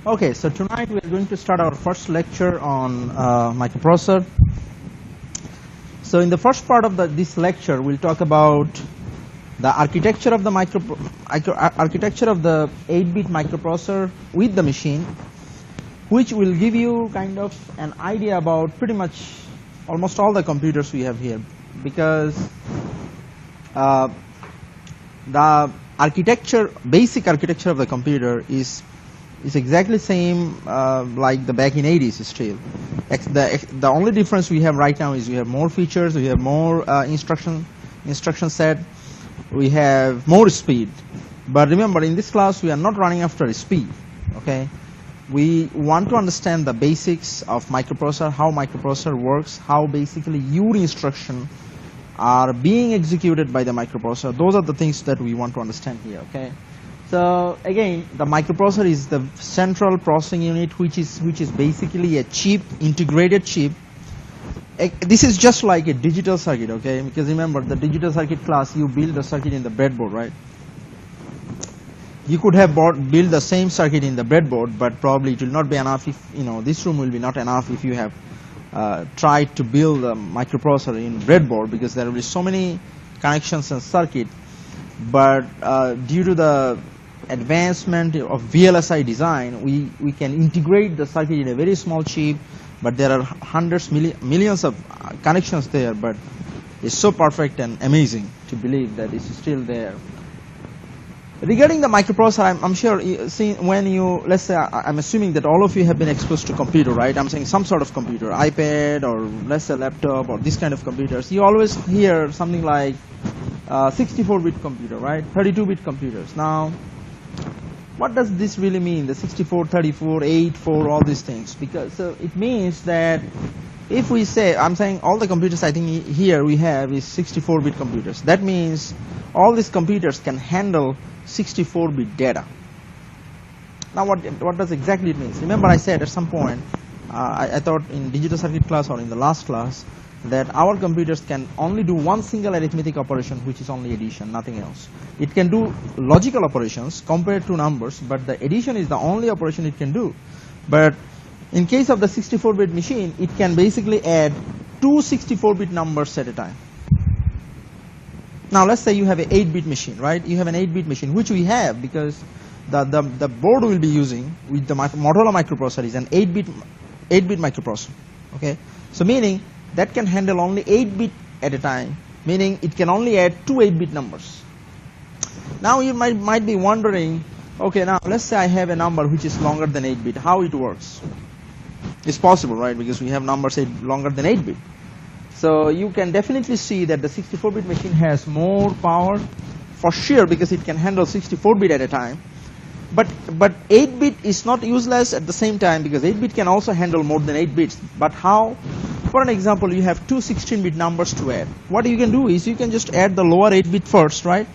Okay, so tonight we are going to start our first lecture on microprocessor. So in the first part of this lecture, we'll talk about the architecture of the architecture of the 8-bit microprocessor with the machine, which will give you kind of an idea about pretty much almost all the computers we have here, because the basic architecture of the computer is exactly same like the back in 80s still. The only difference we have right now is we have more features, we have more instruction set, we have more speed. But remember, in this class we are not running after speed. Okay, we want to understand the basics of microprocessor, how microprocessor works, how basically your instruction are being executed by the microprocessor. Those are the things that we want to understand here. Okay. So again, the microprocessor is the central processing unit, which is basically a chip, integrated chip. This is just like a digital circuit, okay? Because remember, the digital circuit class, you build the circuit in the breadboard, right? You could have built the same circuit in the breadboard, but probably it will not be enough if, this room will be not enough if you have tried to build a microprocessor in breadboard, because there will be so many connections and circuit. But due to the advancement of VLSI design, we can integrate the circuit in a very small chip, but there are millions of connections there, but it's so perfect and amazing to believe that it's still there. Regarding the microprocessor, I'm sure when you, let's say, I'm assuming that all of you have been exposed to computer, right? I'm saying some sort of computer, iPad or let's say laptop or this kind of computers. You always hear something like 64-bit computer, right? 32-bit computers. Now, what does this really mean? The 64, 34, 8, 4, all these things. Because it means that if we say, I'm saying all the computers I think here we have is 64-bit computers. That means all these computers can handle 64-bit data. Now, what does exactly it mean? Remember, I said at some point, I thought in digital circuit class or in the last class, that our computers can only do one single arithmetic operation, which is only addition, nothing else. It can do logical operations compared to numbers, but the addition is the only operation it can do. But in case of the 64-bit machine, it can basically add two 64-bit numbers at a time. Now let's say you have an 8-bit machine, right? You have an 8-bit machine, which we have because the board we'll be using with the Motorola microprocessor is an 8-bit microprocessor. Okay, so meaning that can handle only 8-bit at a time, meaning it can only add two 8-bit numbers. Now you might be wondering, okay, now let's say I have a number which is longer than 8-bit, how it works? It's possible, right? Because we have numbers longer than 8-bit. So you can definitely see that the 64-bit machine has more power for sure, because it can handle 64-bit at a time. But 8-bit is not useless at the same time, because 8-bit can also handle more than 8 bits. But how? For an example, you have two 16-bit numbers to add. What you can do is you can just add the lower 8-bit first, right?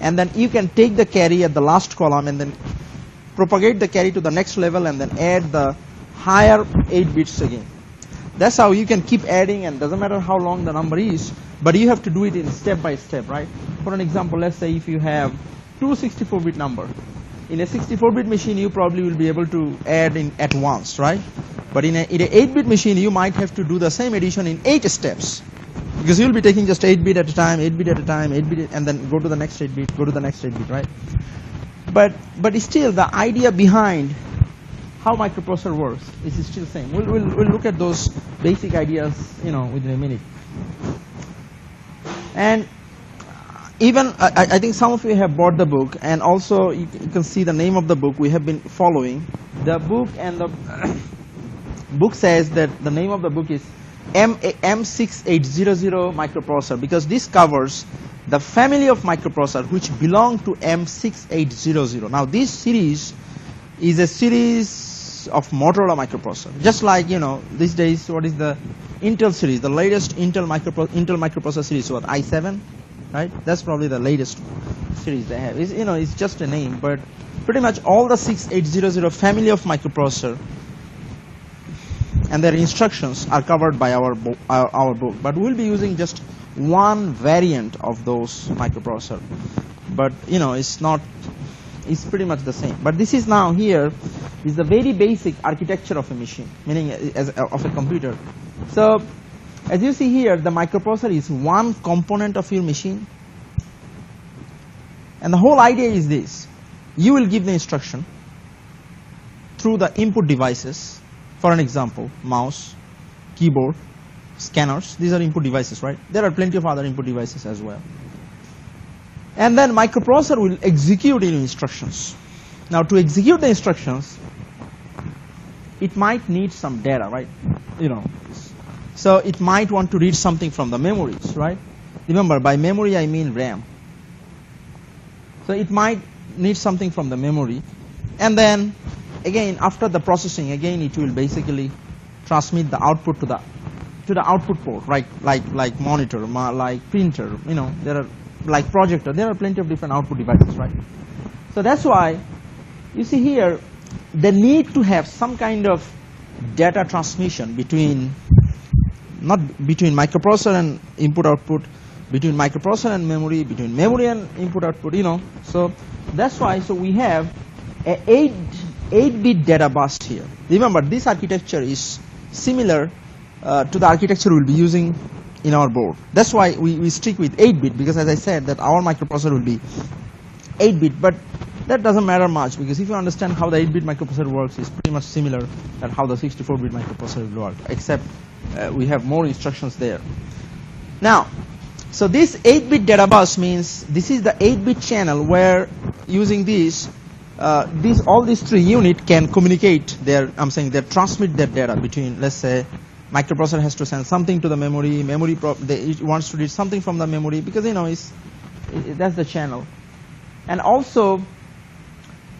And then you can take the carry at the last column and then propagate the carry to the next level and then add the higher 8 bits again. That's how you can keep adding, and doesn't matter how long the number is, but you have to do it in step by step, right? For an example, let's say if you have two 64-bit number. In a 64-bit machine, you probably will be able to add in at once, right? But in a 8-bit machine, you might have to do the same addition in 8 steps, because you'll be taking just 8-bit at a time, 8-bit at a time, 8-bit, and then go to the next 8-bit, go to the next 8-bit, right? But still, the idea behind how microprocessor works is still the same. We'll look at those basic ideas, within a minute. And even I think some of you have bought the book, and also you can see the name of the book we have been following. The book, and the book says that the name of the book is M6800 microprocessor, because this covers the family of microprocessor which belong to M6800. Now this series is a series of Motorola microprocessor. Just like, these days, what is the Intel series? The latest Intel microprocessor series, what, i7, right? That's probably the latest series they have. It's just a name, but pretty much all the 6800 family of microprocessor and their instructions are covered by our book. But we'll be using just one variant of those microprocessor. But it's not is pretty much the same. But this is now here is the very basic architecture of a machine, meaning of a computer. So as you see here, the microprocessor is one component of your machine. And the whole idea is this. You will give the instruction through the input devices. For an example, mouse, keyboard, scanners. These are input devices, right? There are plenty of other input devices as well. And then microprocessor will execute your instructions. Now to execute the instructions, it might need some data, right? You know, so it might want to read something from the memories, right? Remember, by memory I mean RAM. So it might need something from the memory, and then again after the processing, again it will basically transmit the output to the output port, right? Like monitor, like printer, you know, there are like projector. There are plenty of different output devices, right? So that's why you see here the need to have some kind of data transmission between, not between microprocessor and input output, between microprocessor and memory, between memory and input output, you know. So that's why, so we have a 8-bit data bus here. Remember, this architecture is similar to the architecture we'll be using in our board. That's why we stick with 8-bit, because as I said that our microprocessor will be 8-bit, but that doesn't matter much, because if you understand how the 8-bit microprocessor works, it's pretty much similar to how the 64-bit microprocessor will work, except we have more instructions there. Now, so this 8-bit data bus means this is the 8-bit channel where using this, all these three units can communicate their, they transmit their data between, let's say, microprocessor has to send something to the memory, it wants to read something from the memory, because, you know, that's the channel. And also,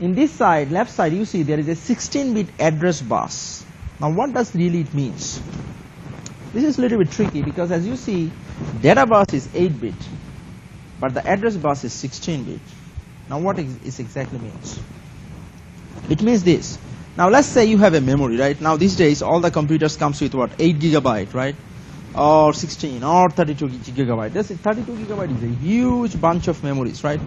in this side, left side, you see there is a 16-bit address bus. Now, what does really it means? This is a little bit tricky, because as you see, data bus is 8-bit, but the address bus is 16-bit. Now, what it exactly means? It means this. Now, let's say you have a memory, right? Now, these days, all the computers comes with what? 8 gigabyte, right? Or 16, or 32 gigabyte. 32 gigabyte is a huge bunch of memories, right?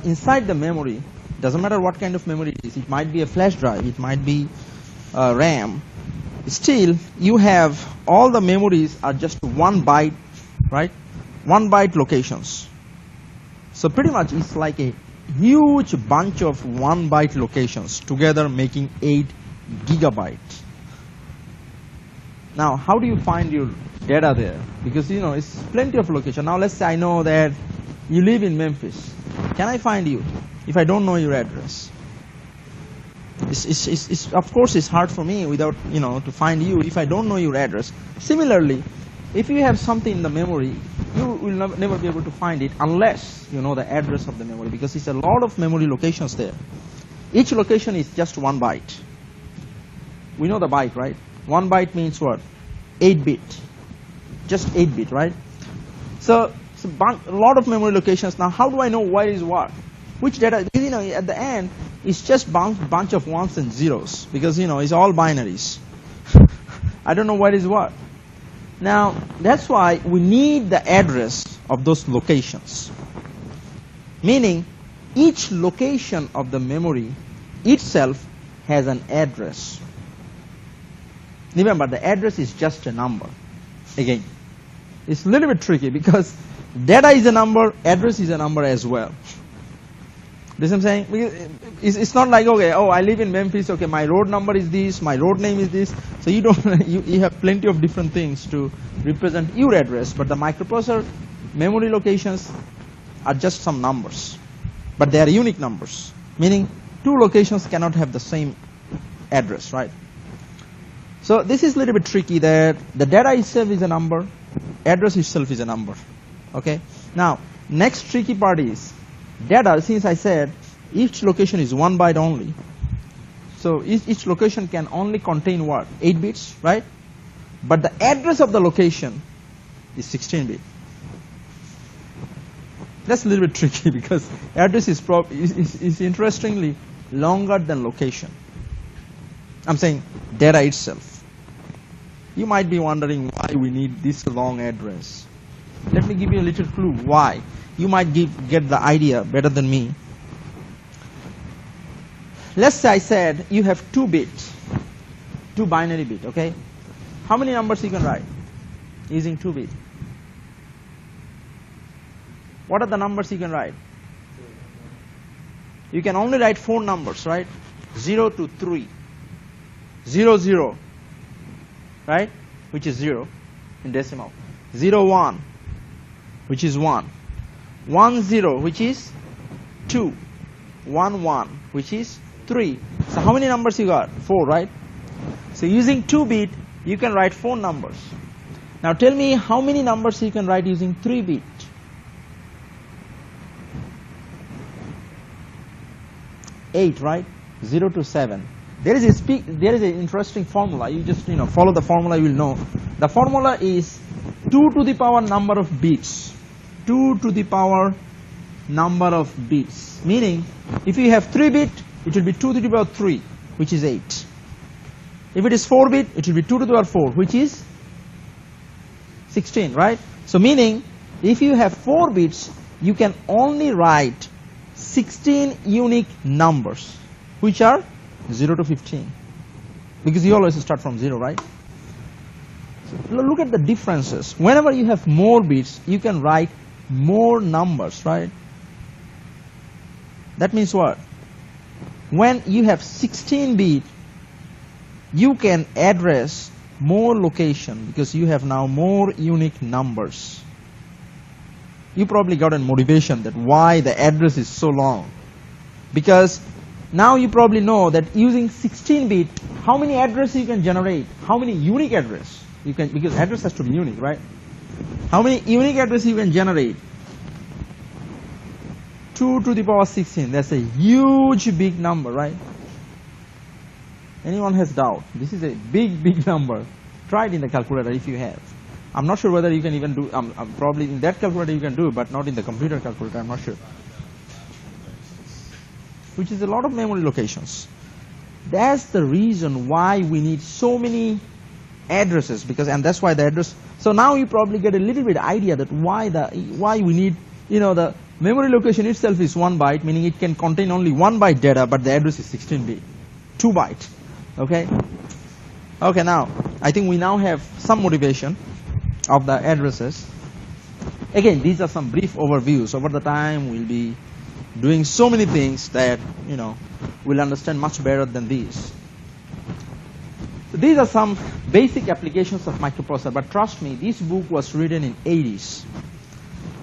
Inside the memory, doesn't matter what kind of memory it is. It might be a flash drive, it might be RAM. Still, you have all the memories are just 1 byte, right? 1 byte locations. So pretty much it's like a huge bunch of 1 byte locations together making 8 gigabyte. Now, how do you find your data there? Because, you know, it's plenty of location. Now, let's say I know that you live in Memphis. Can I find you if I don't know your address? Of course, it's hard for me without, you know, to find you if I don't know your address. Similarly, if you have something in the memory, you will never be able to find it unless you know the address of the memory, because it's a lot of memory locations there. Each location is just 1 byte. We know the byte, right? 1 byte means what? 8-bit. Just 8-bit, right? So a lot of memory locations. Now, how do I know what is what? Which data? You know, at the end, it's just bunch of ones and zeros, because, you know, it's all binaries. I don't know what is what. Now, that's why we need the address of those locations. Meaning, each location of the memory itself has an address. Remember, the address is just a number. Again, it's a little bit tricky, because data is a number, address is a number as well. This I'm saying? It's not like, okay, oh, I live in Memphis, okay, my road number is this, my road name is this. So you don't, you have plenty of different things to represent your address, but the microprocessor memory locations are just some numbers, but they are unique numbers, meaning two locations cannot have the same address, right? So this is a little bit tricky, that the data itself is a number, address itself is a number, okay? Now, next tricky part is, data, since I said each location is 1 byte only, so each location can only contain what? 8 bits, right? But the address of the location is 16-bit. That's a little bit tricky, because address is interestingly longer than location. I'm saying data itself. You might be wondering why we need this long address. Let me give you a little clue why. You might get the idea better than me. let's say I said you have 2 bits, 2 binary bit, okay? How many numbers you can write using 2 bits? What are the numbers you can write? You can only write 4 numbers, right? 0 to 3. 0, 0, right? Which is 0 in decimal. 0, 1, which is 1. 1, 0, which is 2. 1, 1, which is 3. So how many numbers you got? 4, right? So using 2 bit, you can write 4 numbers. Now tell me how many numbers you can write using 3 bit. 8, right? 0 to 7. There is an interesting formula. You just follow the formula, you will know. The formula is 2 to the power number of bits. 2 to the power number of bits. Meaning, if you have 3 bit, it will be 2 to the power 3, which is 8. If it is 4 bit, it will be 2 to the power 4, which is 16, right? So meaning, if you have 4 bits, you can only write 16 unique numbers, which are 0 to 15, because you always start from 0, right? So look at the differences. Whenever you have more bits, you can write more numbers, right? That means what? When you have 16 bit, you can address more location because you have now more unique numbers. You probably got a motivation that why the address is so long, because now you probably know that using 16 bit, how many addresses you can generate, how many unique address you can, because address has to be unique, right? How many unique addresses you can generate? 2 to the power 16, that's a huge big number, right? Anyone has doubt? This is a big number. Try it in the calculator if you have. I'm not sure whether you can even do, probably in that calculator you can do, but not in the computer calculator, I'm not sure. Which is a lot of memory locations. That's the reason why we need so many addresses, because, and that's why the address. So now you probably get a little bit idea that why we need, the memory location itself is 1 byte, meaning it can contain only 1 byte data, but the address is 16 bit, 2 byte. Okay. Okay. Now I think we now have some motivation of the addresses. Again, these are some brief overviews. Over the time, we'll be doing so many things that we'll understand much better than these. So these are some basic applications of microprocessor. But trust me, this book was written in 80s.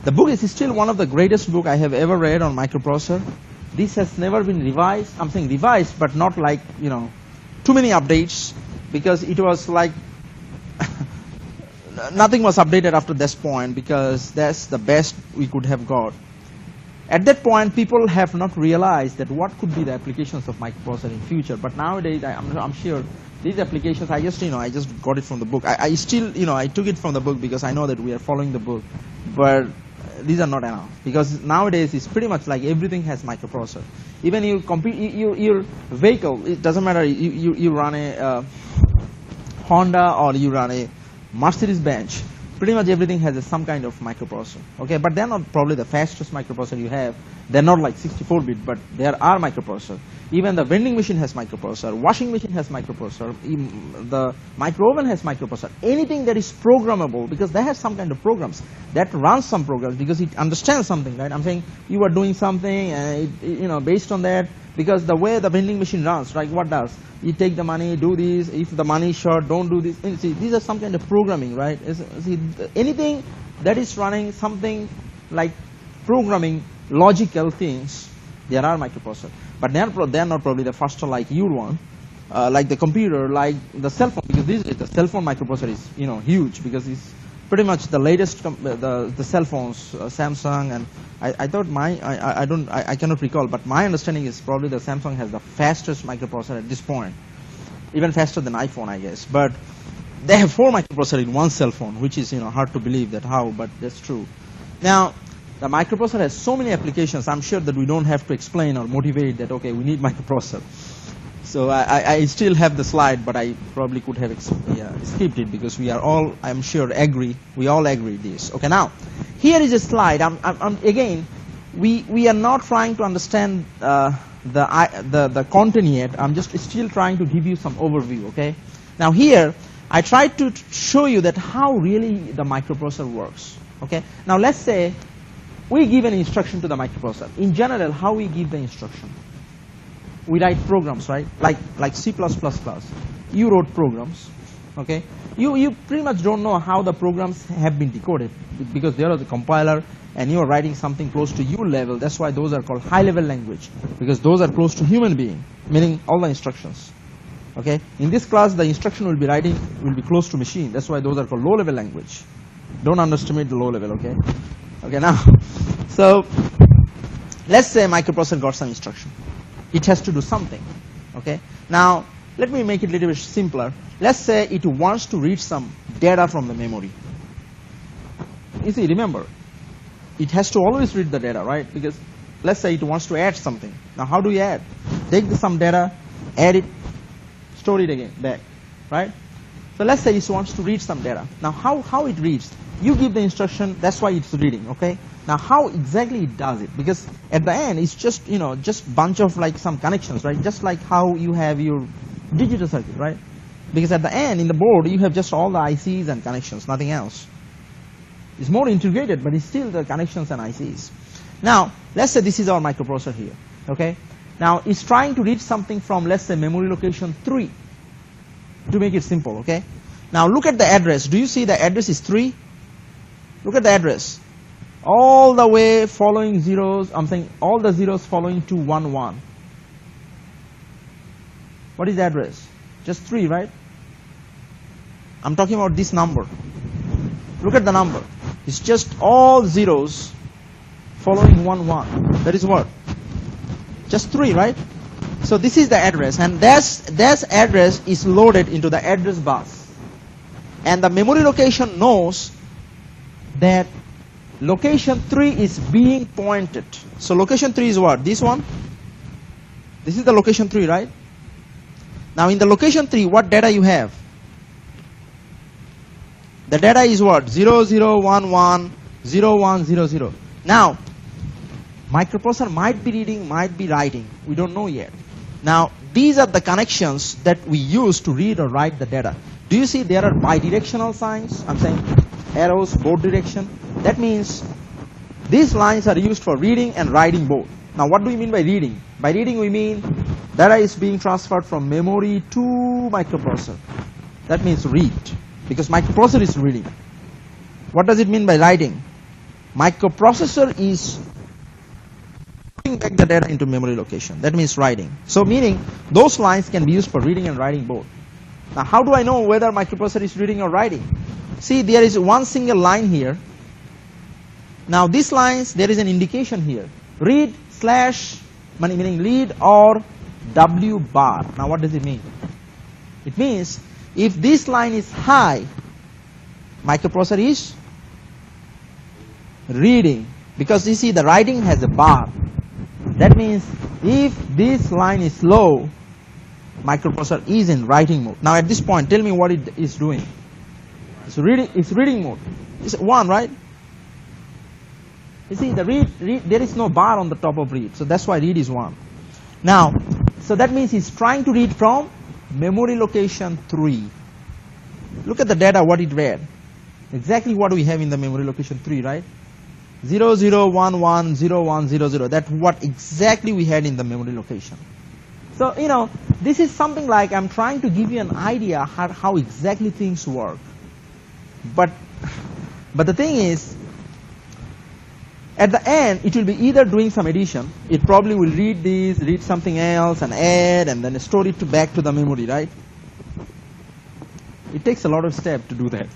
The book is still one of the greatest book I have ever read on microprocessor. This has never been revised. I'm saying revised, but not like too many updates, because it was like nothing was updated after this point, because that's the best we could have got. At that point, people have not realized that what could be the applications of microprocessor in future. But nowadays, I'm sure these applications, I just got it from the book. I still, I took it from the book because I know that we are following the book. But these are not enough, because nowadays it's pretty much like everything has microprocessor. Even your vehicle, it doesn't matter. You run a Honda or you run a Mercedes-Benz. Pretty much everything has some kind of microprocessor. Okay, but they're not probably the fastest microprocessor you have. They're not like 64-bit, but there are microprocessor. Even the vending machine has microprocessor. Washing machine has microprocessor. Even the micro oven has microprocessor. Anything that is programmable, because they have some kind of programs that runs some programs, because it understands something, right? I'm saying you are doing something, and based on that, because the way the vending machine runs, right? What does? You take the money, do this. If the money is short, don't do this. And see, these are some kind of programming, right? See, anything that is running something like programming, logical things, there are microprocessors. But they are not probably the first like your one, like the computer, like the cell phone, because the cell phone microprocessor is huge, because it's pretty much the latest the cell phones, Samsung, and I thought I cannot recall, but my understanding is probably the Samsung has the fastest microprocessor at this point, even faster than iPhone, I guess. But they have 4 microprocessors in one cell phone, which is hard to believe that how, but that's true. Now the microprocessor has so many applications. I'm sure that we don't have to explain or motivate that. Okay, we need microprocessor. So I still have the slide, but I probably could have skipped it, because we are all, I'm sure, we all agree this. Okay, now here is a slide. Again, we are not trying to understand the content yet. I'm just still trying to give you some overview, okay? Now here, I tried to show you that how really the microprocessor works, okay? Now let's say we give an instruction to the microprocessor. In general, how we give the instruction? We write programs, right? Like C++. You wrote programs, okay? You pretty much don't know how the programs have been decoded because they are the compiler and you are writing something close to U level. That's why those are called high level language, because those are close to human being, meaning all the instructions. Okay? In this class, the instruction will be close to machine. That's why those are called low level language. Don't underestimate the low level, okay? Okay, now, so let's say microprocessor got some instruction. It has to do something, okay? Now, let me make it a little bit simpler. Let's say it wants to read some data from the memory. You see, remember, it has to always read the data, right? Because let's say it wants to add something. Now, how do you add? Take some data, add it, store it again, back, right? So let's say it wants to read some data. Now, how it reads? You give the instruction, that's why it's reading, okay? Now, how exactly it does it? Because at the end, it's just, just bunch of like some connections, right? Just like how you have your digital circuit, right? Because at the end, in the board, you have just all the ICs and connections, nothing else. It's more integrated, but it's still the connections and ICs. Now, let's say this is our microprocessor here, okay? Now, it's trying to read something from, let's say, memory location 3, to make it simple, okay? Now, look at the address. Do you see the address is 3? Look at the address. All the way following zeros, I'm saying all the zeros following to 1, 1. What is the address? Just 3, right? I'm talking about this number. Look at the number. It's just all zeros following 1, 1. That is what? Just 3, right? So this is the address, and that address is loaded into the address bus. And the memory location knows that location 3 is being pointed. So location 3 is what? This one? This is the location 3, right? Now in the location 3, what data you have? The data is what? 0, 0, 1, 1, 0, 1, 0, 0. Now, microprocessor might be reading, might be writing. We don't know yet. Now, these are the connections that we use to read or write the data. Do you see there are bidirectional signs? I'm saying arrows, both direction. That means these lines are used for reading and writing both. Now, what do we mean by reading? By reading, we mean data is being transferred from memory to microprocessor. That means read, because microprocessor is reading. What does it mean by writing? Microprocessor is putting back the data into memory location. That means writing. So meaning those lines can be used for reading and writing both. Now, how do I know whether microprocessor is reading or writing? See, there is one single line here. Now, these lines, there is an indication here. Read slash, meaning read or W bar. Now, what does it mean? It means if this line is high, microprocessor is reading, because you see the writing has a bar. That means if this line is low, microprocessor is in writing mode. Now at this point, tell me what it is doing. It's reading mode. It's 1, right? You see the read, there is no bar on the top of read, so that's why read is 1. Now, so that means it's trying to read from memory location 3. Look at the data, what it read. Exactly what we have in the memory location 3, right? 0, 0, 1, 1, 0, 1, 0, 0. That's what exactly we had in the memory location. So, this is something like I'm trying to give you an idea how exactly things work. But the thing is, at the end, it will be either doing some addition. It probably will read this, read something else, and add, and then store it back to the memory, right? It takes a lot of steps to do that.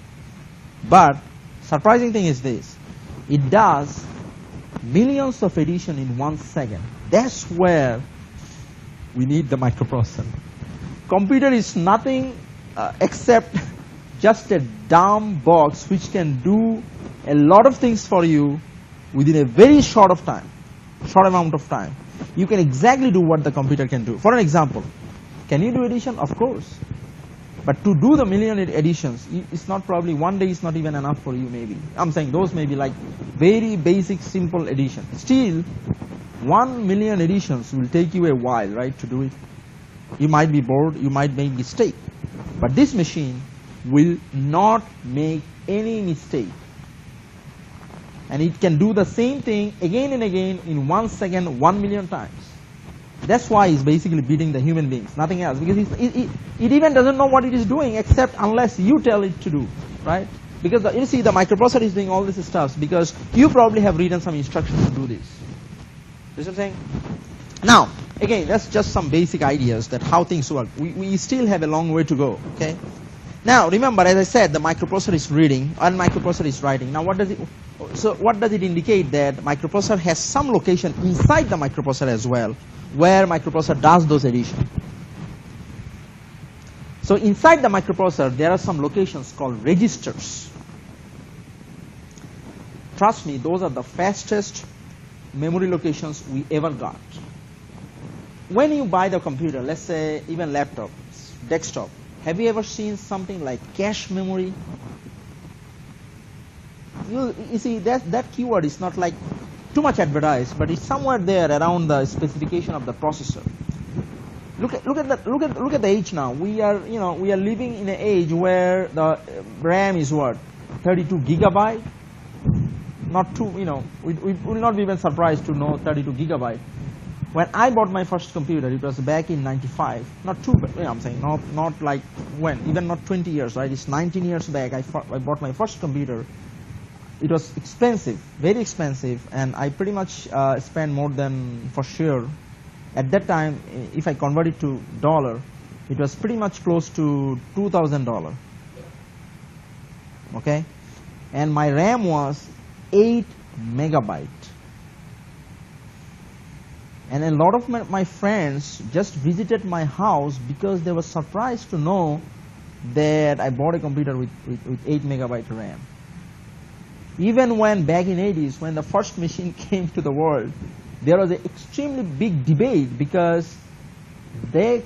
But surprising thing is this. It does millions of addition in 1 second. That's where we need the microprocessor. Computer is nothing except just a dumb box which can do a lot of things for you within a very short amount of time. You can exactly do what the computer can do. For an example, can you do addition? Of course. But to do the million additions, it's not probably 1 day is not even enough for you maybe. I'm saying those may be like very basic simple addition. Still, 1 million additions will take you a while, right, to do it. You might be bored, you might make mistake, but this machine will not make any mistake. And it can do the same thing again and again in 1 second, 1 million times. That's why it's basically beating the human beings, nothing else. Because it even doesn't know what it is doing except unless you tell it to do, right? Because you see, the microprocessor is doing all this stuff because you probably have written some instructions to do this. You see what I'm saying? Now, again, that's just some basic ideas that how things work. We still have a long way to go, okay? Now, remember, as I said, the microprocessor is reading and microprocessor is writing. Now, what does it indicate? That microprocessor has some location inside the microprocessor as well, where microprocessor does those additions. So inside the microprocessor, there are some locations called registers. Trust me, those are the fastest memory locations we ever got. When you buy the computer, let's say even laptop, desktop, have you ever seen something like cache memory? You see, that keyword is not like too much advertised, but it's somewhere there around the specification of the processor. Look at the age now. We are living in an age where the RAM is what, 32 gigabyte. Not too, we will not be even surprised to know 32 gigabyte. When I bought my first computer, it was back in '95. Not too, I'm saying not like when, even not 20 years, right? It's 19 years back. I bought my first computer. It was expensive, very expensive, and I pretty much spent more than, for sure, at that time, if I convert it to dollar, it was pretty much close to $2,000. Okay, and my RAM was 8 megabyte. And a lot of my friends just visited my house because they were surprised to know that I bought a computer with 8 megabyte RAM. Even when back in 80s, when the first machine came to the world, there was an extremely big debate because they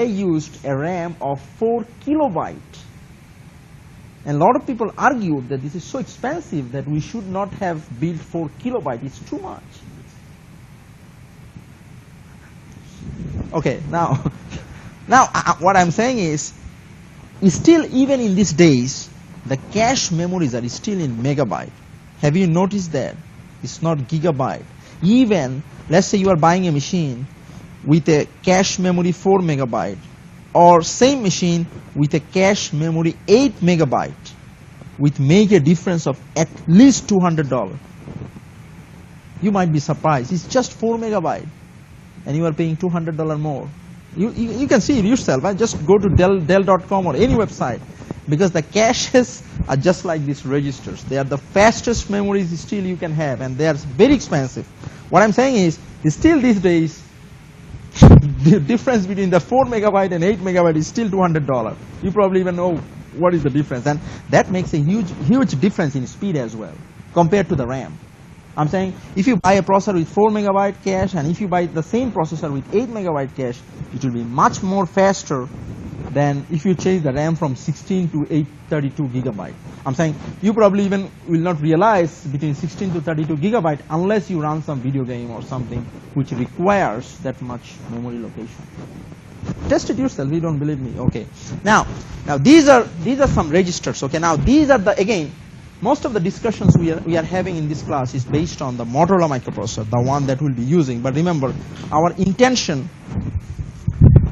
used a RAM of 4 kilobyte. And a lot of people argued that this is so expensive that we should not have built 4 kilobyte. It's too much. Okay, now what I'm saying is still, even in these days, the cache memories are still in megabyte. Have you noticed that? It's not gigabyte. Even, let's say you are buying a machine with a cache memory 4 megabyte, or same machine with a cache memory 8 megabyte, which make a difference of at least $200. You might be surprised. It's just 4 megabyte, and you are paying $200 more. You can see it yourself. Just go to Dell.com or any website, because the caches are just like these registers. They are the fastest memories still you can have, and they are very expensive. What I'm saying is still these days, the difference between the 4 megabyte and 8 megabyte is still $200. You probably even know what is the difference, and that makes a huge difference in speed as well compared to the RAM. I'm saying if you buy a processor with 4 megabyte cache and if you buy the same processor with 8 megabyte cache, it will be much more faster than if you change the RAM from 16 to 32 gigabyte. I'm saying you probably even will not realize between 16 to 32 gigabyte unless you run some video game or something which requires that much memory location. Test it yourself. You don't believe me? Okay. Now these are some registers. Okay. Now these are the, again, most of the discussions we are having in this class is based on the Motorola microprocessor, the one that we'll be using. But remember, our intention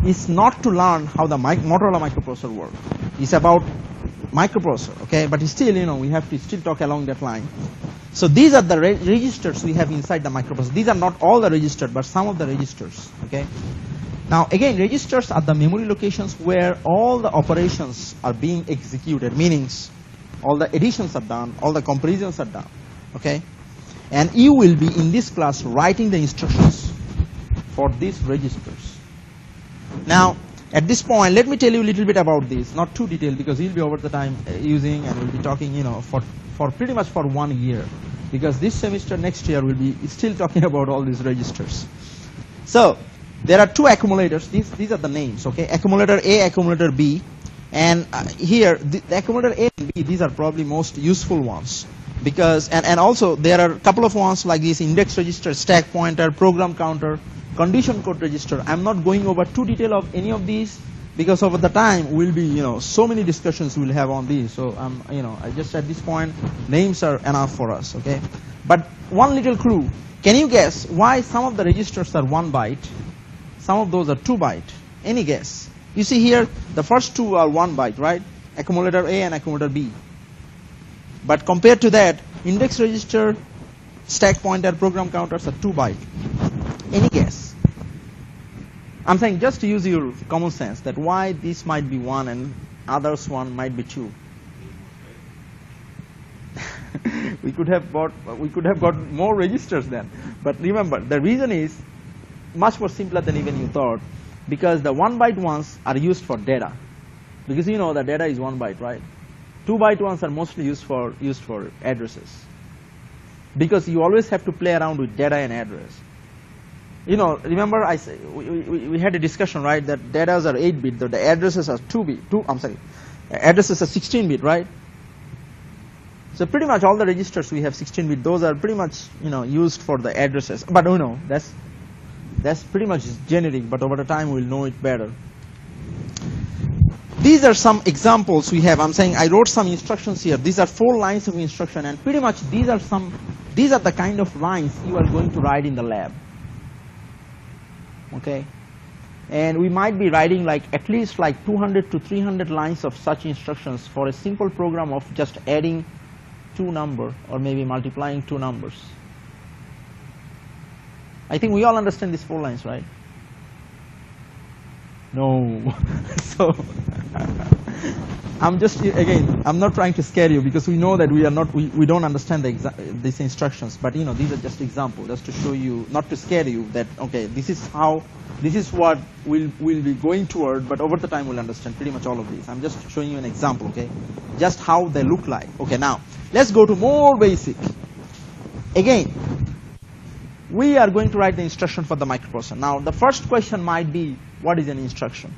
is not to learn how the Motorola microprocessor works. It's about microprocessor, okay? But still, we have to still talk along that line. So these are the registers we have inside the microprocessor. These are not all the registers, but some of the registers, okay? Now, again, registers are the memory locations where all the operations are being executed, meaning all the additions are done, all the comparisons are done, okay? And you will be, in this class, writing the instructions for these registers. Now, at this point, let me tell you a little bit about this. Not too detailed, because we'll be over the time using, and we'll be talking, for pretty much for 1 year. Because this semester, next year, we'll be still talking about all these registers. So, there are two accumulators. These are the names, okay? Accumulator A, accumulator B. And here, the accumulator A and B, these are probably most useful ones. because and also there are a couple of ones like this: index register, stack pointer, program counter, condition code register. I'm not going over too detail of any of these because over the time will be so many discussions we'll have on these. So I just at this point names are enough for us. Okay, but one little clue: can you guess why some of the registers are 1 byte, some of those are 2 byte? Any guess? You see here the first two are 1 byte, right? Accumulator A and accumulator B. But compared to that, index register, stack pointer, program counters are 2 byte. Any guess? I'm saying just to use your common sense that why this might be 1 and others one might be 2. we could have got more registers then. But remember, the reason is much more simpler than even you thought, because the 1 byte ones are used for data. Because the data is 1 byte, right? 2 byte ones are mostly used for addresses. Because you always have to play around with data and address. Remember we had a discussion, right, that datas are 8-bit, the addresses are addresses are 16-bit, right? So pretty much all the registers we have 16-bit, those are pretty much used for the addresses. But that's pretty much generic, but over the time we'll know it better. These are some examples we have. I'm saying I wrote some instructions here. These are 4 lines of instruction, and pretty much these are the kind of lines you are going to write in the lab. Okay, and we might be writing at least 200 to 300 lines of such instructions for a simple program of just adding 2 numbers or maybe multiplying 2 numbers. I think we all understand these 4 lines, right? No. So I'm not trying to scare you, because we know that we don't understand these instructions, but these are just examples, just to show you, not to scare you, that okay, this is what we'll be going toward, but over the time we'll understand pretty much all of these. I'm just showing you an example, okay, just how they look like. Okay, now let's go to more basic. Again, we are going to write the instruction for the microprocessor. Now the first question might be, what is an instruction?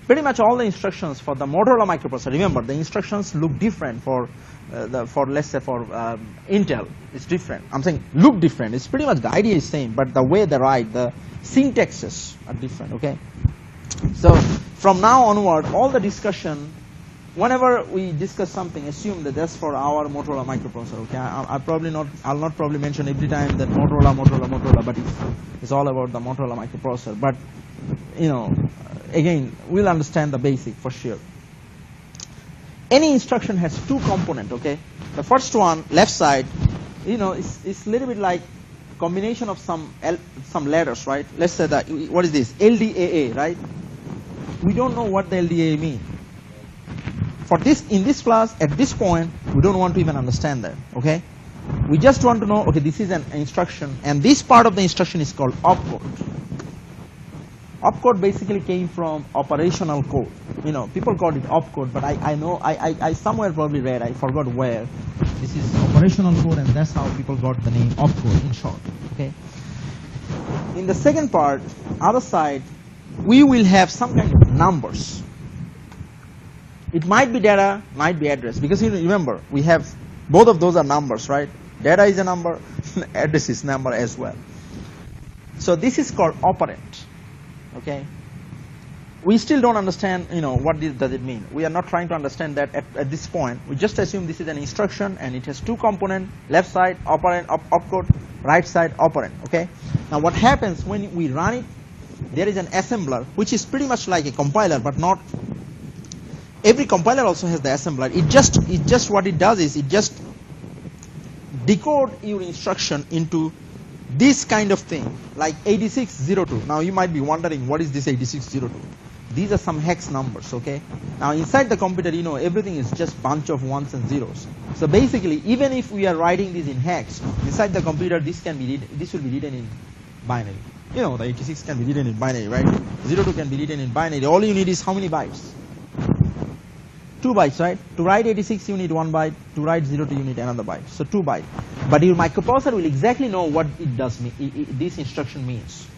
Pretty much all the instructions for the Motorola microprocessor, remember the instructions look different for let's say for Intel, it's different. I'm saying look different. It's pretty much the idea is same, but the way they write, the syntaxes are different. Okay, so from now onward, all the discussion, whenever we discuss something, assume that that's for our Motorola microprocessor. Okay, I'll not probably mention every time that Motorola, but it's all about the Motorola microprocessor. But again, we'll understand the basic for sure. Any instruction has 2 components. Okay, the first one, left side, it's a little bit like combination of some letters, right? Let's say that, what is this? LDAA, right? We don't know what the LDAA means. In this class, at this point, we don't want to even understand that. Okay, we just want to know, okay, this is an instruction, and this part of the instruction is called opcode. Opcode basically came from operational code. People called it opcode, but I somewhere probably read, I forgot where, this is operational code, and that's how people got the name opcode in short. Okay. In the second part, other side, we will have some kind of numbers. It might be data, might be address, because remember, we have both of those are numbers, right? Data is a number, address is number as well. So this is called operand. Okay, we still don't understand, what does it mean. We are not trying to understand that at this point. We just assume this is an instruction and it has 2 components: left side operand, opcode, right side operand. Okay. Now what happens when we run it? There is an assembler which is pretty much like a compiler, but not every compiler also has the assembler. It just what it does is it just decode your instruction into this kind of thing, like 8602. Now you might be wondering, what is this 8602? These are some hex numbers. Okay. Now inside the computer, everything is just bunch of ones and zeros. So basically, even if we are writing this in hex, inside the computer, this will be written in binary. The 86 can be written in binary, right? 02 can be written in binary. All you need is how many bytes? 2 bytes, right? To write 86, you need 1 byte. To write 02, you need another byte. So 2 bytes. But your microprocessor will exactly know what it does mean. This instruction means.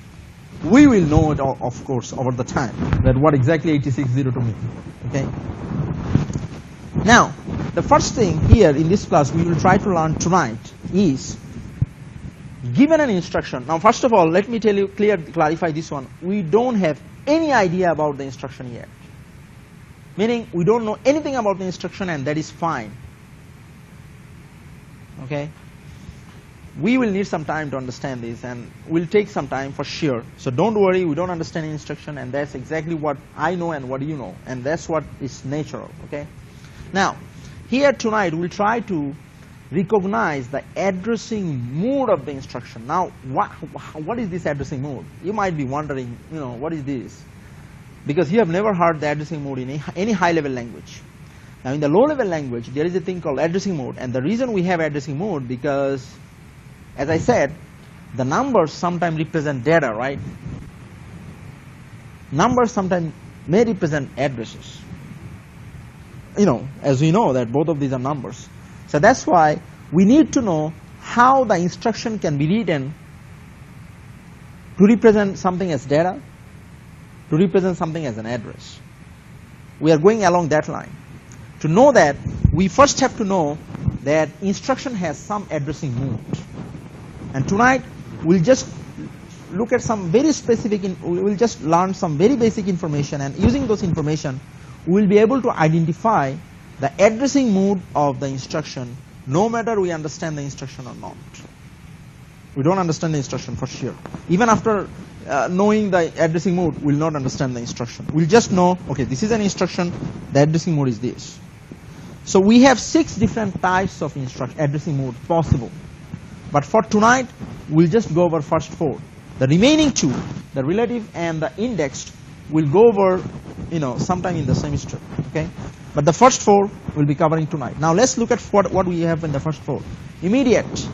We will know it, of course, over the time, that what exactly 8602 means. Okay. Now, the first thing here in this class we will try to learn tonight is, given an instruction. Now first of all, let me tell you, clarify this one. We don't have any idea about the instruction yet. Meaning we don't know anything about the instruction, and that is fine. Okay? We will need some time to understand this, and we'll take some time for sure. So don't worry, we don't understand the instruction, and that's exactly what I know and what you know, and that's what is natural. Okay? Now, here tonight we'll try to recognize the addressing mode of the instruction. Now, what is this addressing mode? You might be wondering, what is this? Because you have never heard the addressing mode in any high-level language. Now, in the low-level language, there is a thing called addressing mode, and the reason we have addressing mode because, as I said, the numbers sometimes represent data, right? Numbers sometimes may represent addresses. As we know that both of these are numbers. So that's why we need to know how the instruction can be written to represent something as data, to represent something as an address. We are going along that line. To know that, we first have to know that instruction has some addressing mode. And tonight we'll just look at some very specific, we'll just learn some very basic information, and using those information we'll be able to identify the addressing mode of the instruction, no matter we understand the instruction or not. We don't understand the instruction for sure. Even after knowing the addressing mode, we'll not understand the instruction. We'll just know, okay, this is an instruction, the addressing mode is this. So we have 6 different types of addressing mode possible. But for tonight, we'll just go over first 4. The remaining 2, the relative and the indexed, we'll go over, sometime in the semester. Okay? But the first 4 we'll be covering tonight. Now let's look at what we have in the first 4. Immediate,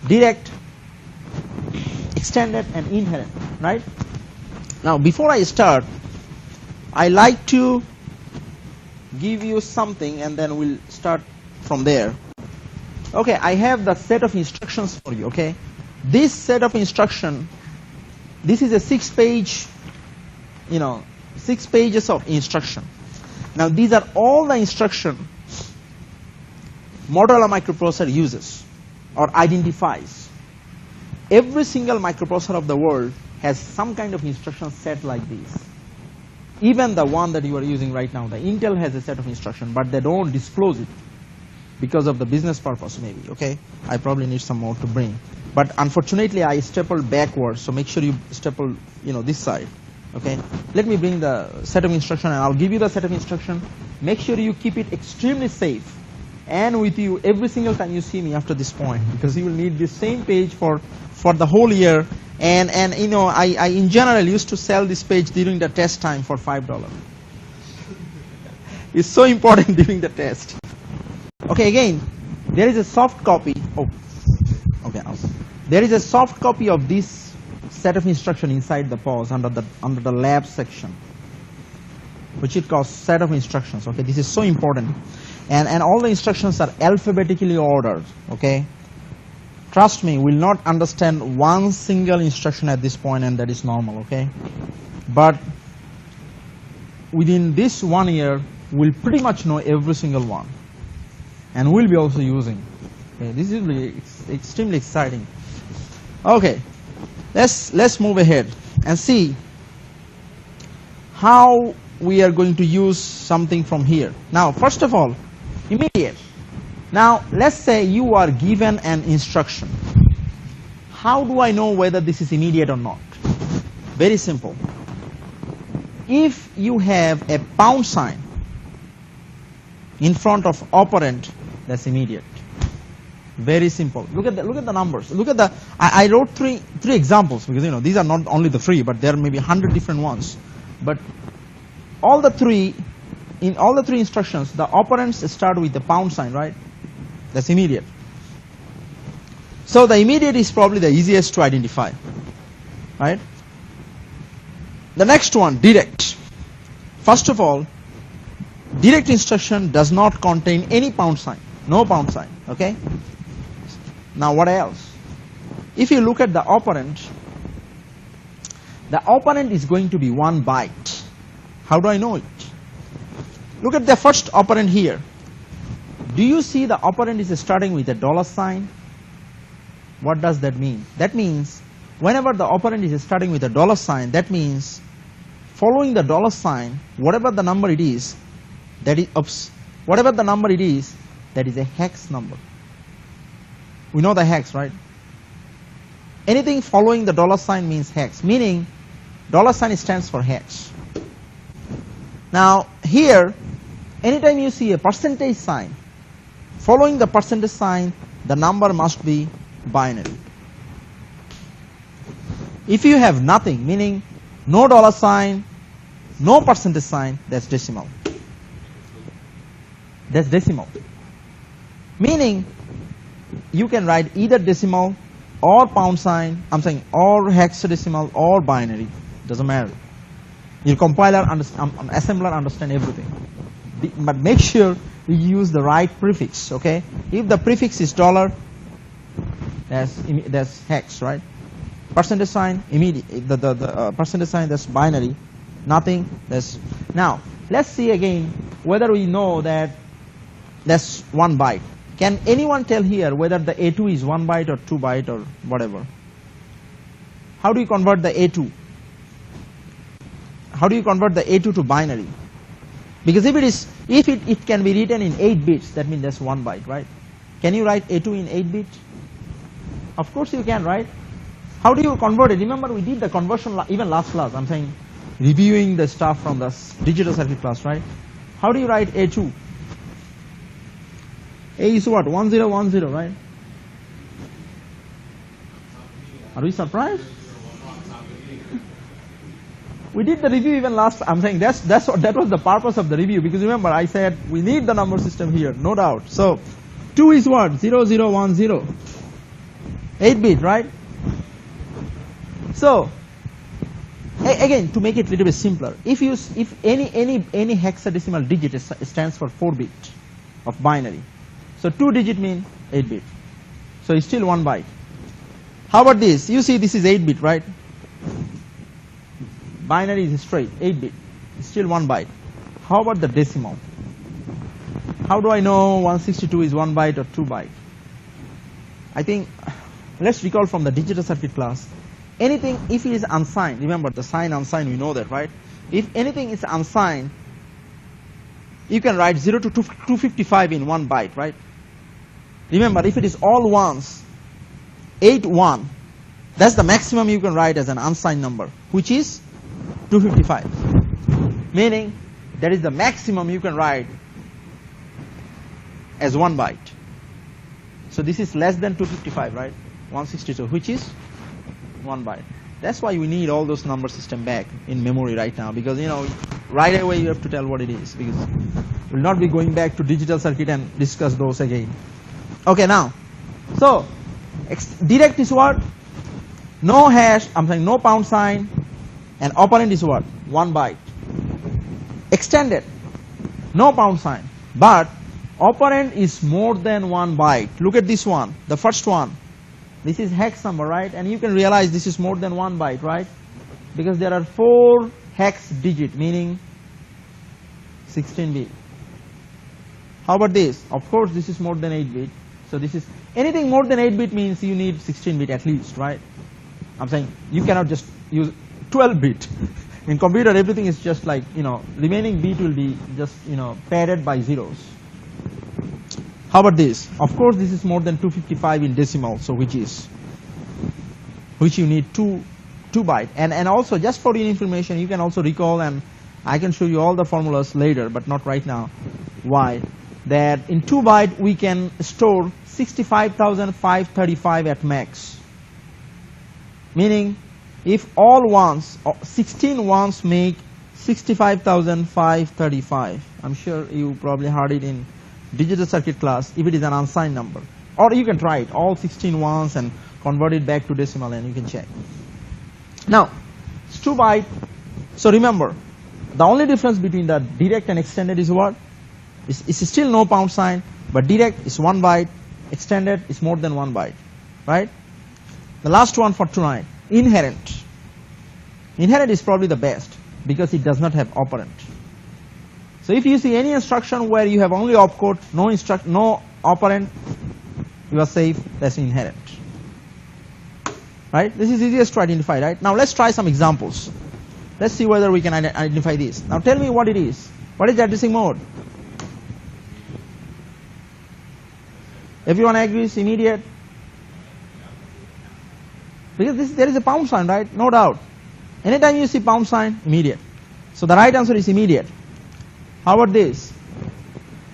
direct, extended, and inherent. Right? Now before I start, I like to give you something, and then we'll start from there. Okay, I have the set of instructions for you. Okay, this set of instruction, this is a 6-page, 6 pages of instruction. Now these are all the instruction Motorola microprocessor uses or identifies. Every single microprocessor of the world has some kind of instruction set like this. Even the one that you are using right now, the Intel has a set of instruction, but they don't disclose it because of the business purpose maybe. Okay, I probably need some more to bring, but unfortunately I stapled backwards, so make sure you staple this side. Okay, let me bring the set of instruction, and I'll give you the set of instruction. Make sure you keep it extremely safe and with you every single time you see me after this point, because you will need this same page for the whole year. And I in general used to sell this page during the test time for $5. It's so important during the test. Okay, again, there is a soft copy. There is a soft copy of this set of instruction inside the pause under the lab section, which it calls set of instructions. Okay, this is so important, and all the instructions are alphabetically ordered. Okay. Trust me, we'll not understand one single instruction at this point, and that is normal, okay? But within this 1 year, we'll pretty much know every single one, and we'll be also using. Okay, this is really extremely exciting. Okay, let's move ahead and see how we are going to use something from here. Now, first of all, immediate. Now, let's say you are given an instruction. How do I know whether this is immediate or not? Very simple. If you have a pound sign in front of operand, that's immediate. Very simple. Look at the numbers. Look at the. I wrote three examples, because these are not only the 3, but there may be 100 different ones. But all the 3, in all the 3 instructions, the operands start with the pound sign, right? That's immediate. So the immediate is probably the easiest to identify, right? The next one, direct. First of all, direct instruction does not contain any pound sign, no pound sign, okay? Now what else? If you look at the operand is going to be 1 byte. How do I know it? Look at the first operand here. Do you see the operand is starting with a dollar sign? What does that mean? That means whenever the operand is starting with a dollar sign, that means following the dollar sign, whatever the number it is, that is, whatever the number it is, that is a hex number. We know the hex, right? Anything following the dollar sign means hex, meaning dollar sign stands for hex. Now here, anytime you see a percentage sign, following the percentage sign, the number must be binary. If you have nothing, meaning no dollar sign, no percentage sign, that's decimal. That's decimal. Meaning you can write either decimal or pound sign, or hexadecimal or binary, doesn't matter. Your compiler, assembler understand everything. But make sure you use the right prefix, okay? If the prefix is dollar, that's hex, right? Percentage sign, the percentage sign, that's binary. Nothing, that's... Now, let's see again whether we know that that's 1 byte. Can anyone tell here whether the A2 is 1 byte or 2 byte or whatever? How do you convert the A2? How do you convert the A2 to binary? Because if it can be written in 8 bits, that means that's 1 byte, right? Can you write A2 in 8 bits? Of course you can, right? How do you convert it? Remember we did the conversion even last class. I'm saying reviewing the stuff from the digital circuit class, right? How do you write A2? A is what? 1010, right? Are we surprised? We did the review even last. I'm saying that was the purpose of the review, because remember I said we need the number system here, no doubt. So 2 is what? 0010. 8 bit, right? So again, to make it a little bit simpler, if any hexadecimal digit stands for 4 bit of binary. So 2 digit mean 8 bit. So it's still 1 byte. How about this? You see this is 8 bit, right? Binary is straight, 8 bit. It's still 1 byte. How about the decimal? How do I know 162 is 1 byte or 2 byte? I think, let's recall from the digital circuit class. Anything, if it is unsigned, remember the sign unsigned, we know that, right? If anything is unsigned, you can write 0 to 255 in 1 byte, right? Remember, if it is all ones, 8, 1, that's the maximum you can write as an unsigned number, which is 255. Meaning, that is the maximum you can write as 1 byte. So this is less than 255, right? 162, which is 1 byte. That's why we need all those number system back in memory right now, because right away you have to tell what it is, because we'll not be going back to digital circuit and discuss those again. Okay, now, so direct is what? No hash, no pound sign, and operand is what? 1 byte. Extended, no pound sign, but operand is more than 1 byte. Look at this one, the first one. This is hex number, right? And you can realize this is more than 1 byte, right? Because there are 4 hex digit, meaning 16 bit. How about this? Of course, this is more than 8 bit. So this is, anything more than 8 bit means you need 16 bit at least, right? I'm saying you cannot just use 12 bit. In computer, everything is just like, remaining bit will be just, padded by zeros. How about this? Of course, this is more than 255 in decimal, so which you need 2 byte. And also, just for your information, you can also recall, and I can show you all the formulas later, but not right now. Why? That in 2 byte we can store 65,535 at max. Meaning, if all ones, 16 ones make 65,535. I'm sure you probably heard it in digital circuit class if it is an unsigned number. Or you can try it, all 16 ones, and convert it back to decimal, and you can check. Now, it's 2 byte. So remember, the only difference between the direct and extended is what? It's still no pound sign, but direct is 1 byte, extended is more than 1 byte, right? The last one for tonight, inherent. Inherent is probably the best because it does not have operand. So if you see any instruction where you have only opcode, no operand, you are safe, that's inherent. Right? This is easiest to identify, right? Now let's try some examples. Let's see whether we can identify this. Now tell me what it is. What is the addressing mode? Everyone agrees, immediate? Because there is a pound sign, right? No doubt. Anytime you see pound sign, immediate. So the right answer is immediate. How about this?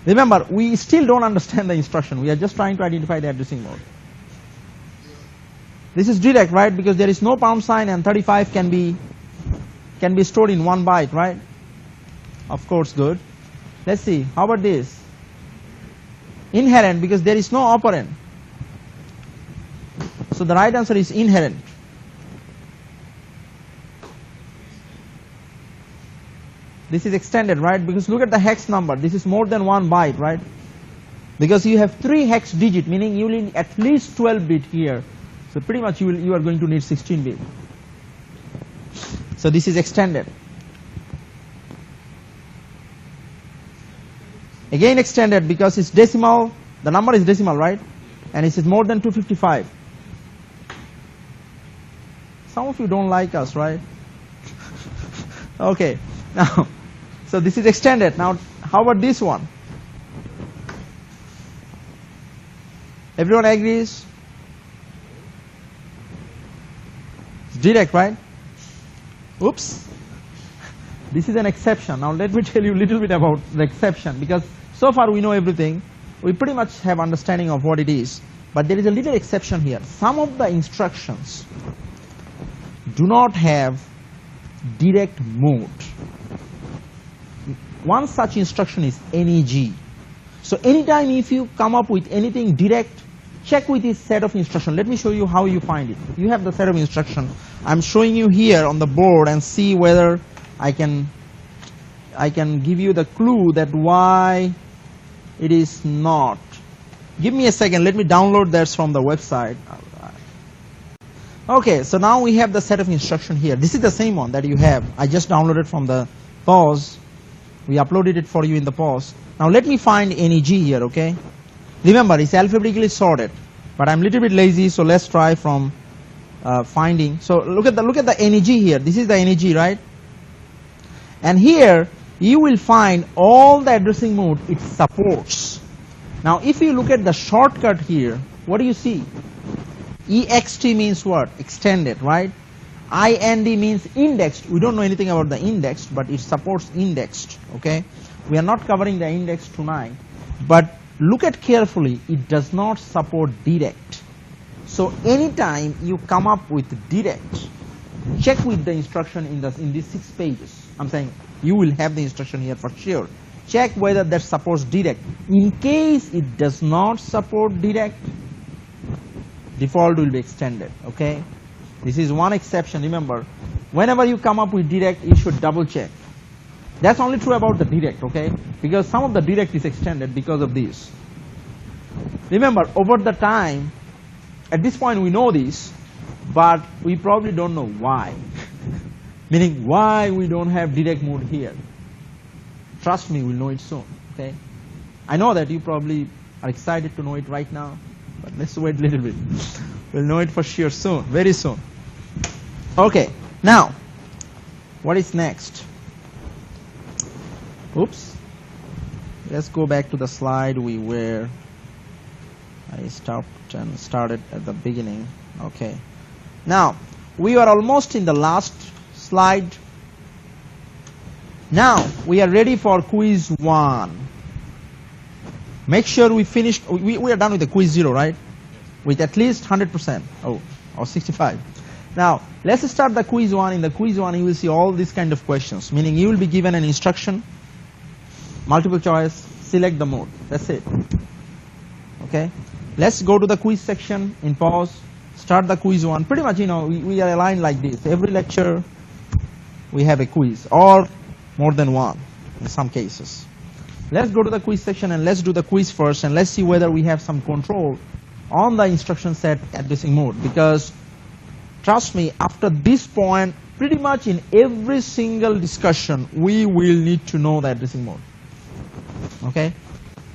Remember, we still don't understand the instruction. We are just trying to identify the addressing mode. This is direct, right? Because there is no pound sign and 35 can be stored in 1 byte, right? Of course, good. Let's see. How about this? Inherent, because there is no operand. So the right answer is inherent. This is extended, right? Because look at the hex number. This is more than 1 byte, right? Because you have 3 hex digit, meaning you will need at least 12 bit here. So pretty much you are going to need 16 bit. So this is extended. Again extended because it's decimal. The number is decimal, right? And it is more than 255. Some of you don't like us, right? Okay. Now, so this is extended. Now, how about this one? Everyone agrees? It's direct, right? Oops. This is an exception. Now, let me tell you a little bit about the exception, because so far we know everything. We pretty much have understanding of what it is. But there is a little exception here. Some of the instructions do not have direct mode. One such instruction is NEG. So anytime if you come up with anything direct, check with this set of instruction. Let me show you how you find it. You have the set of instruction. I'm showing you here on the board and see whether I can give you the clue that why it is not. Give me a second. Let me download that from the website. Okay, so now we have the set of instruction here. This is the same one that you have. I just downloaded from the pause. We uploaded it for you in the pause. Now let me find NEG here, okay? Remember, it's alphabetically sorted, but I'm a little bit lazy, so let's try from finding. So look at the NEG here. This is the NEG, right? And here you will find all the addressing mode it supports. Now if you look at the shortcut here, what do you see? EXT means what? Extended, right? IND means indexed. We don't know anything about the indexed, but it supports indexed, okay? We are not covering the index tonight, but look at carefully, it does not support direct. So anytime you come up with direct, check with the instruction in these 6 pages. I'm saying you will have the instruction here for sure. Check whether that supports direct. In case it does not support direct, default will be extended, okay? This is one exception. Remember, whenever you come up with direct, you should double check. That's only true about the direct, okay? Because some of the direct is extended because of this. Remember, over the time, at this point we know this, but we probably don't know why. Meaning why we don't have direct mode here. Trust me, we'll know it soon, okay? I know that you probably are excited to know it right now, but let's wait a little bit. We'll know it for sure soon, very soon. Okay, now, what is next? Oops. Let's go back to the slide where I stopped and started at the beginning. Okay. Now, we are almost in the last slide. Now, we are ready for quiz 1. Make sure we finished, we are done with the quiz 0, right? With at least 100%, or 65. Now, let's start the quiz 1. In the quiz 1, you will see all these kind of questions, meaning you will be given an instruction, multiple choice, select the mode. That's it. Okay? Let's go to the quiz section in pause, start the quiz 1. Pretty much, we are aligned like this. Every lecture, we have a quiz, or more than one in some cases. Let's go to the quiz section and let's do the quiz first, and let's see whether we have some control on the instruction set addressing mode. Because trust me, after this point, pretty much in every single discussion, we will need to know the addressing mode. Okay,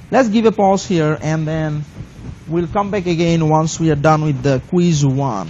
let's give a pause here, and then we'll come back again once we are done with the quiz 1.